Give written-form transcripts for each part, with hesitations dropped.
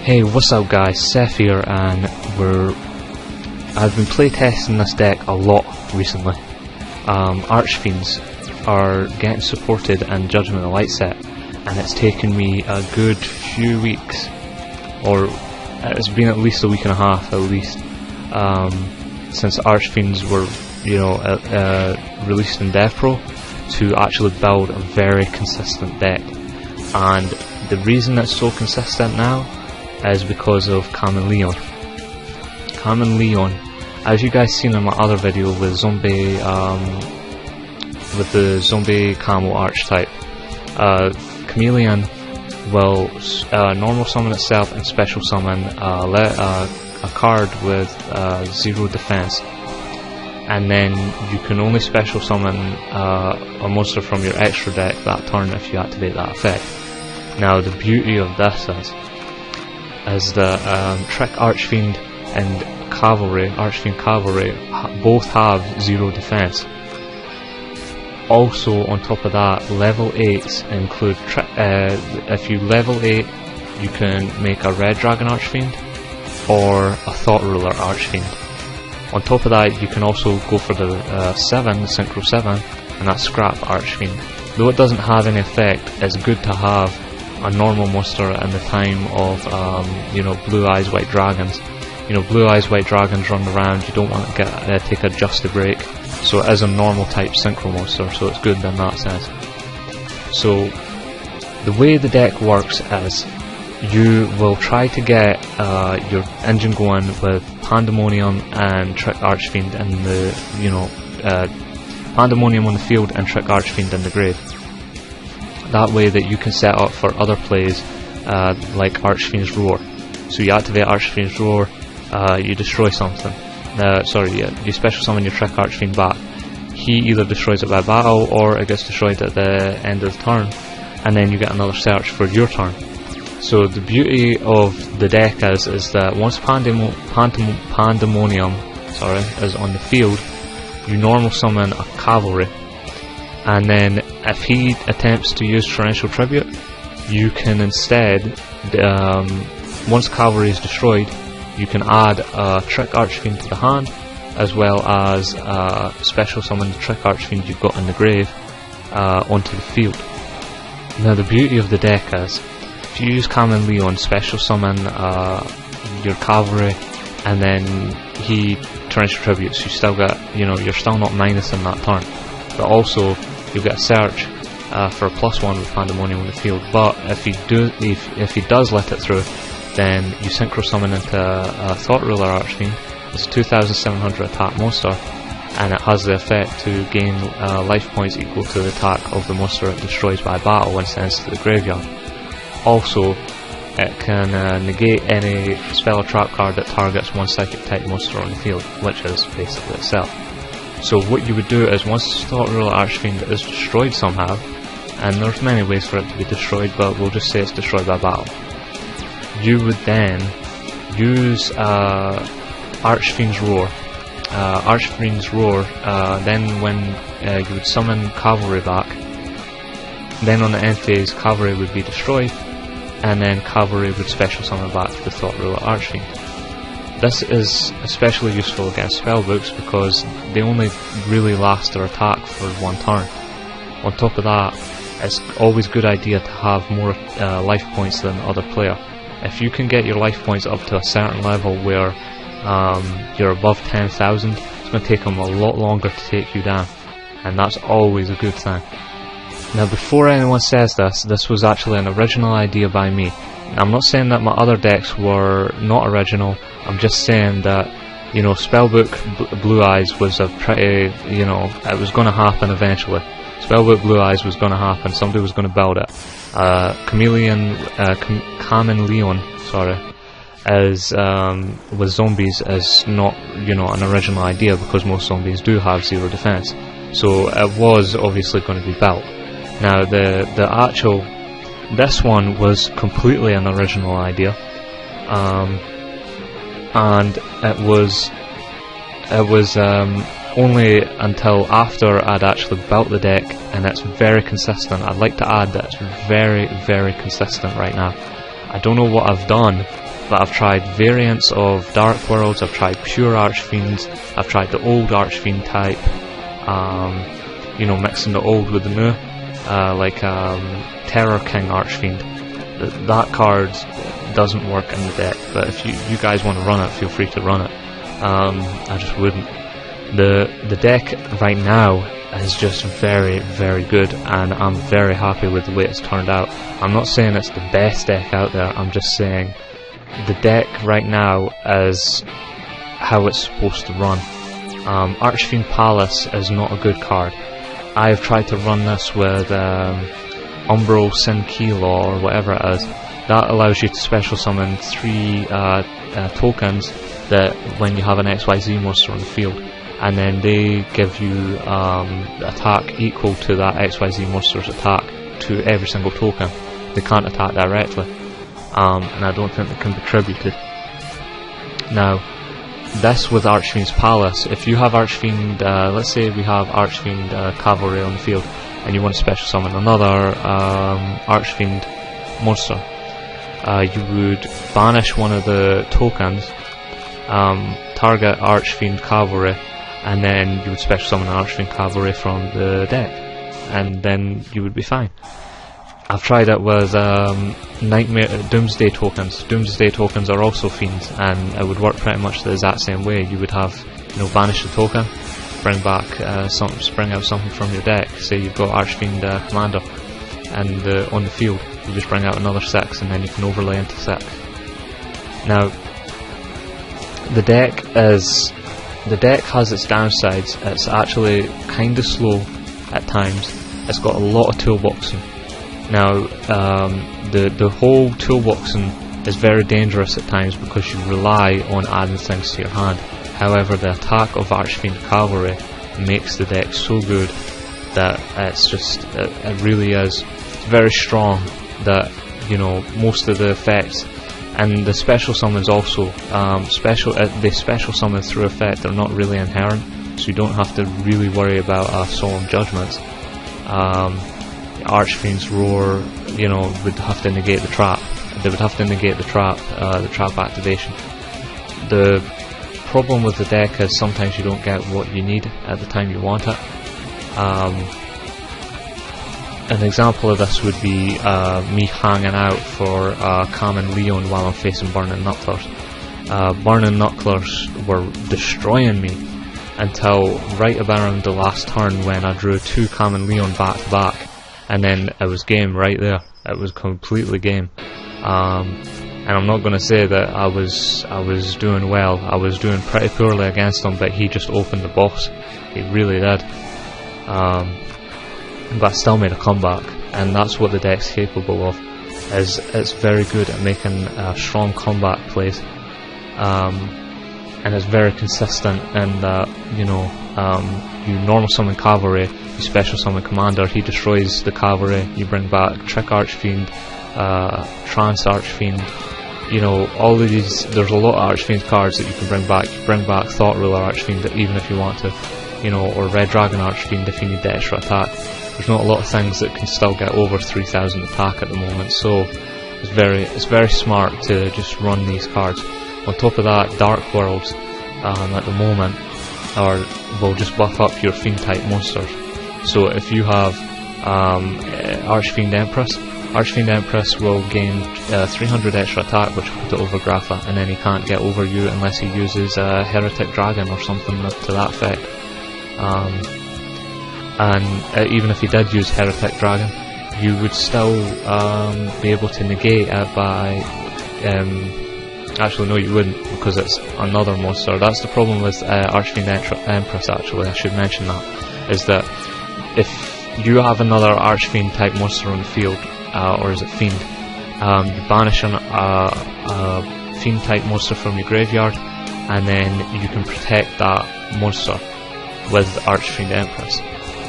Hey, what's up guys, Seth here, and I've been playtesting this deck a lot recently. Archfiends are getting supported in Judgment of the Light set, and it's taken me a good few weeks, or it's been at least a week and a half at least, since Archfiends were, released in DevPro, to actually build a very consistent deck. And the reason it's so consistent now is because of Kamenleon. Kamenleon, as you guys seen in my other video with zombie, with the zombie camo archetype, Kamenleon will normal summon itself and special summon a card with 0 defense, and then you can only special summon a monster from your extra deck that turn if you activate that effect. Now the beauty of this is that Trick Archfiend and Archfiend Cavalry both have 0 defense. Also, on top of that, level 8s include if you level 8, you can make a Red Dragon Archfiend or a Thought Ruler Archfiend. On top of that, you can also go for the the Synchro 7, and that's Scrap Archfiend. Though it doesn't have any effect, it's good to have a normal monster in the time of Blue Eyes White Dragons. Blue Eyes White Dragons run around, you don't want to take a just a break, so it is a normal type synchro monster, so it's good in that sense. So the way the deck works is you will try to get your engine going with Pandemonium and Trick Archfiend in the Pandemonium on the field and Trick Archfiend in the grave. That way that you can set up for other plays like Archfiend's Roar. So you activate Archfiend's Roar, you destroy something. You special summon your Trick Archfiend back. He either destroys it by battle or it gets destroyed at the end of the turn, and then you get another search for your turn. So the beauty of the deck is that once Pandemonium is on the field, you normal summon a Cavalry, and then if he attempts to use Torrential Tribute, you can instead, once Cavalry is destroyed, you can add a Trick Archfiend to the hand, as well as special summon the Trick Archfiend you've got in the grave onto the field. Now the beauty of the deck is, if you use Kamenleon, special summon your Cavalry, and then he Torrential Tributes, you still get, you're still not minusing that turn, but also you'll get a search for a +1 with Pandemonium on the field. But if he does let it through, then you synchro summon into a Thought Ruler Archfiend. It's a 2700 attack monster, and it has the effect to gain life points equal to the attack of the monster it destroys by battle when sent to the graveyard. Also, it can negate any spell or trap card that targets one psychic type monster on the field, which is basically itself. So what you would do is, once Thought Ruler Archfiend is destroyed somehow, and there's many ways for it to be destroyed, but we'll just say it's destroyed by battle, you would then use Archfiend's Roar. Archfiend's Roar, then when you would summon Cavalry back, then on the end phase Cavalry would be destroyed, and then Cavalry would special summon back the Thought Ruler Archfiend. This is especially useful against spellbooks because they only really last their attack for one turn. On top of that, it's always a good idea to have more life points than the other player. If you can get your life points up to a certain level where you're above 10,000, it's going to take them a lot longer to take you down, and that's always a good thing. Now before anyone says this was actually an original idea by me. I'm not saying that my other decks were not original, I'm just saying that, Spellbook Blue Eyes was a pretty, it was going to happen eventually. Spellbook Blue Eyes was going to happen, somebody was going to build it. Kamenleon, with zombies is not, an original idea, because most zombies do have 0 defense. So it was obviously going to be built. Now this one was completely an original idea, and it was only until after I'd actually built the deck, and it's very consistent. I'd like to add that it's very, very consistent right now. I don't know what I've done, but I've tried variants of Dark Worlds, I've tried pure Archfiends, I've tried the old Archfiend type, you know, mixing the old with the new, like Terror King Archfiend. That card doesn't work in the deck, but if you guys want to run it, feel free to run it. I just wouldn't. The deck right now is just very, very good, and I'm very happy with the way it's turned out. I'm not saying it's the best deck out there, I'm just saying the deck right now is how it's supposed to run. Archfiend Palace is not a good card. I've tried to run this with Umbral Sin Key Law or whatever it is. That allows you to special summon 3 tokens that when you have an XYZ monster on the field, and then they give you attack equal to that XYZ monster's attack to every single token. They can't attack directly, and I don't think they can be tributed. Now, this with Archfiend's Palace, if you have Archfiend, let's say we have Archfiend Cavalry on the field, and you want to special summon another Archfiend monster, you would banish one of the tokens, target Archfiend Cavalry, and then you would special summon an Archfiend Cavalry from the deck, and then you would be fine. I've tried it with Doomsday tokens. Doomsday tokens are also fiends, and it would work pretty much the exact same way. You would have, you know, banish the token, bring back spring out something from your deck. Say you've got Archfiend Commander, and on the field you just bring out another 6, and then you can overlay into 6. Now, the deck has its downsides. It's actually kind of slow at times. It's got a lot of toolboxing. Now, the whole toolboxing is very dangerous at times because you rely on adding things to your hand. However, the attack of Archfiend Cavalry makes the deck so good that it's just, it really is very strong, that, you know, most of the effects and the special summons also, they special summon through effect, they're not really inherent, so you don't have to really worry about Solemn Judgments. Archfiend's Roar, you know, would have to negate the trap. They would have to negate the trap activation. The problem with the deck is sometimes you don't get what you need at the time you want it. An example of this would be me hanging out for Kamenleon while I'm facing Burning Knucklers. Burning Knucklers were destroying me until right around the last turn when I drew 2 Kamenleon back to back, and then it was game right there. It was completely game. And I'm not going to say that I was doing well. I was doing pretty poorly against him, but he just opened the boss. He really did. But I still made a comeback, and that's what the deck's capable of. It's very good at making strong comeback plays, and it's very consistent in that, you know, you normal summon Cavalry, you special summon Commander, he destroys the Cavalry, you bring back Trick Archfiend, Trance Archfiend, you know, all of these. There's a lot of Archfiend cards that you can bring back. You bring back Thought Ruler Archfiend even if you want to, you know, or Red Dragon Archfiend if you need the extra attack. There's not a lot of things that can still get over 3000 attack at the moment, so it's very smart to just run these cards. On top of that, Dark Worlds at the moment will just buff up your Fiend type monsters. So if you have Archfiend Empress will gain 300 extra attack, which will put it over Grapha, and then he can't get over you unless he uses Heretic Dragon or something to that effect. And even if he did use Heretic Dragon, you would still be able to negate it by... actually no, you wouldn't, because it's another monster. That's the problem with Archfiend Empress, actually. I should mention that, is that if you have another Archfiend type monster on the field, or is it Fiend, you banish a Fiend type monster from your graveyard, and then you can protect that monster with Archfiend Empress.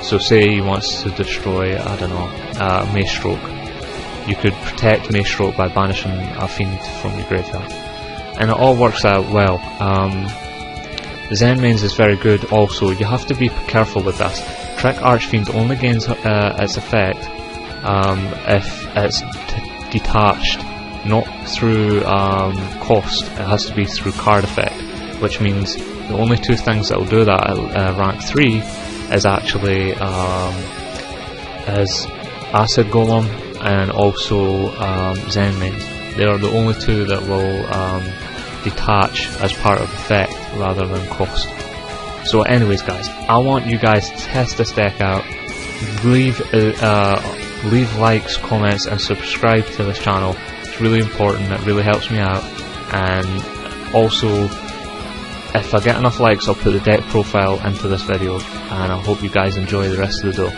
So say he wants to destroy, I don't know, Maestroke. You could protect Maestroke by banishing a Fiend from your graveyard. And it all works out well. Zen Mains is very good also. You have to be careful with this. Trick Archfiend only gains its effect if it's detached, not through cost. It has to be through card effect, which means the only two things that will do that at rank 3 is actually is Acid Golem and also Zen Mains. They are the only two that will detach as part of effect rather than cost. So anyways guys, I want you guys to test this deck out. Leave likes, comments and subscribe to this channel. It's really important, it really helps me out. And also, if I get enough likes, I'll put the deck profile into this video, and I hope you guys enjoy the rest of the duel.